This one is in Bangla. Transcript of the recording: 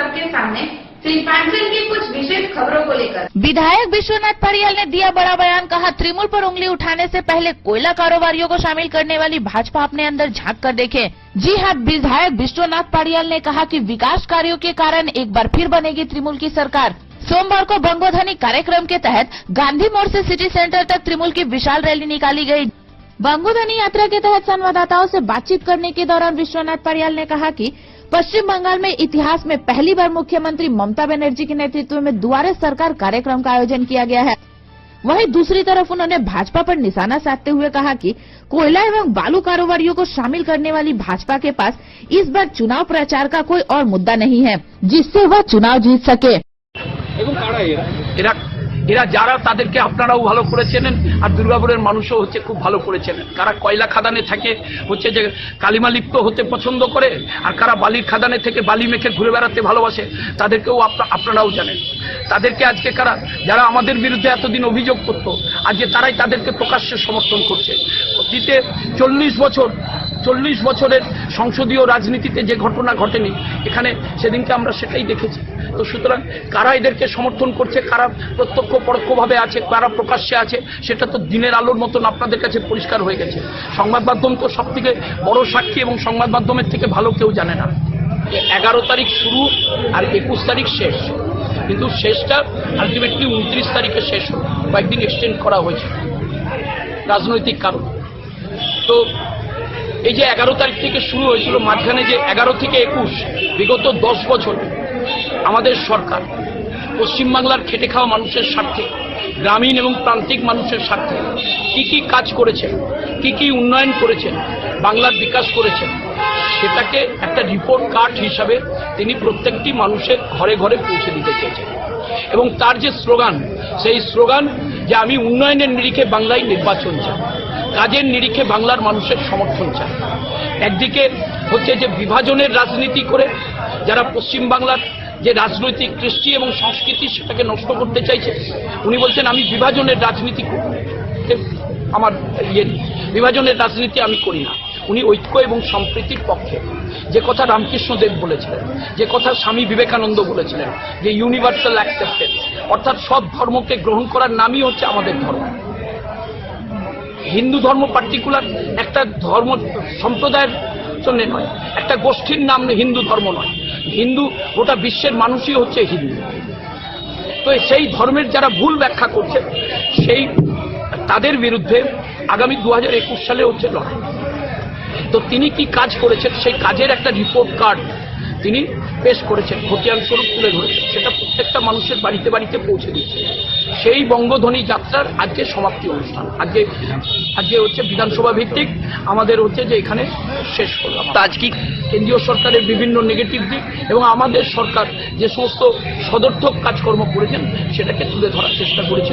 सबके सामने श्री पांचल की कुछ विशेष खबरों को लेकर। विधायक विश्वनाथ पारियाल ने दिया बड़ा बयान, कहा तृणमूल पर उंगली उठाने से पहले कोयला कारोबारियों को शामिल करने वाली भाजपा अपने अंदर झांक कर देखे। जी हां, विधायक विश्वनाथ पारियाल ने कहा कि विकास कार्यों के कारण एक बार फिर बनेगी तृणमूल की सरकार। सोमवार को बंगोधनी कार्यक्रम के तहत गांधी मोड़ से सिटी सेंटर तक तृणमूल की विशाल रैली निकाली गई। बंगोधनी यात्रा के तहत संवाददाताओं से बातचीत करने के दौरान विश्वनाथ पारियाल ने कहा कि पश्चिम बंगाल में इतिहास में पहली बार मुख्यमंत्री ममता बनर्जी के नेतृत्व में दुआरे सरकार कार्यक्रम का आयोजन किया गया है। वहीं दूसरी तरफ उन्होंने भाजपा पर निशाना साधते हुए कहा कि कोयला एवं बालू कारोबारियों को शामिल करने वाली भाजपा के पास इस बार चुनाव प्रचार का कोई और मुद्दा नहीं है जिससे वह चुनाव जीत सके। এরা যারা তাদেরকে আপনারাও ভালো করে চেনেন আর দুর্গাপুরের মানুষও খুব ভালো করে চেনেন। কারা কয়লা খাদানে থাকে যে কালিমালিপ্ত হতে পছন্দ করে আর কারা বালির খাদানে থেকে বালি মেখে ঘুরে বেড়াতে ভালোবাসে তাদেরকেও আপনারাও জানেন। তাদেরকে আজকে কারা যারা আমাদের বিরুদ্ধে এতদিন অভিযোগ করতো আজকে তারাই তাদেরকে প্রকাশ্যে সমর্থন করছে। অতীতে 40 বছরের সংসদীয় রাজনীতিতে যে ঘটনা ঘটেনি এখানে সেদিনকে আমরা সেটাই দেখেছি। তো সুতরাং কারা এদেরকে সমর্থন করছে, কারা প্রত্যক্ষ পরোক্ষভাবে আছে, কারা প্রকাশ্যে আছে সেটা তো দিনের আলোর মতন আপনাদের কাছে পরিষ্কার হয়ে গেছে। সংবাদ মাধ্যম তো সব থেকে বড় সাক্ষী এবং সংবাদ মাধ্যমের থেকে ভালো কেউ জানে না। 11 তারিখ শুরু আর 21 তারিখ শেষ, কিন্তু শেষটা আলটিমেটলি 29 তারিখে শেষ হল। কয়েকদিন এক্সটেন্ড করা হয়েছে রাজনৈতিক কারণ। তো এই যে 11 তারিখ থেকে শুরু হয়েছিল, মাঝখানে যে 11 থেকে 21 বিগত 10 বছর আমাদের সরকার পশ্চিমবাংলার খেটে খাওয়া মানুষের স্বার্থে, গ্রামীণ এবং প্রান্তিক মানুষের স্বার্থে কি কি কাজ করেছেন, কি কি উন্নয়ন করেছেন, বাংলার বিকাশ করেছেন, সেটাকে একটা রিপোর্ট কার্ড হিসাবে তিনি প্রত্যেকটি মানুষের ঘরে ঘরে পৌঁছে দিতে চেয়েছেন। এবং তার যে স্লোগান, সেই স্লোগান যে আমি উন্নয়নের নিরিখে বাংলায় নির্বাচন চাই, কাজের নিরিখে বাংলার মানুষের সমর্থন চাই। একদিকে যে বিভাজনের রাজনীতি করে যারা পশ্চিমবাংলার যে রাজনৈতিক কৃষ্টি এবং সংস্কৃতি সেটাকে নষ্ট করতে চাইছে, উনি বলছেন আমি বিভাজনের রাজনীতি করি, আমার বিভাজনের রাজনীতি আমি করি না। উনি ঐক্য এবং সম্প্রীতির পক্ষে। যে কথা রামকৃষ্ণদেব বলেছিলেন, যে কথা স্বামী বিবেকানন্দ বলেছিলেন, যে ইউনিভার্সাল অ্যাকসেপ্টেন্স, অর্থাৎ সব ধর্মকে গ্রহণ করার নামই হচ্ছে আমাদের ধর্ম। হিন্দু ধর্ম পার্টিকুলার একটা ধর্ম সম্প্রদায়ের জন্য নয়, একটা গোষ্ঠীর নাম হিন্দু ধর্ম নয়। হিন্দু গোটা বিশ্বের মানুষই হচ্ছে হিন্দু। তো সেই ধর্মের যারা ভুল ব্যাখ্যা করছে সেই তাদের বিরুদ্ধে আগামী 2021 সালে লড়াই। তো তিনি কি কাজ করেছেন সেই কাজের একটা রিপোর্ট কার্ড তিনি পেশ করেছেন, খতিয়ান স্বরূপ তুলে ধরেছেন, সেটা প্রত্যেকটা মানুষের বাড়িতে বাড়িতে পৌঁছে দিচ্ছে। সেই বঙ্গধ্বনি যাত্রার আজকে সমাপ্তি অনুষ্ঠান, আজকে বিধানসভা ভিত্তিক আমাদের যে এখানে শেষ করলাম। আজকে কেন্দ্রীয় সরকারের বিভিন্ন নেগেটিভ দিক এবং আমাদের সরকার যে সমস্ত সদর্থক কাজকর্ম করেছেন সেটাকে তুলে ধরার চেষ্টা করেছি।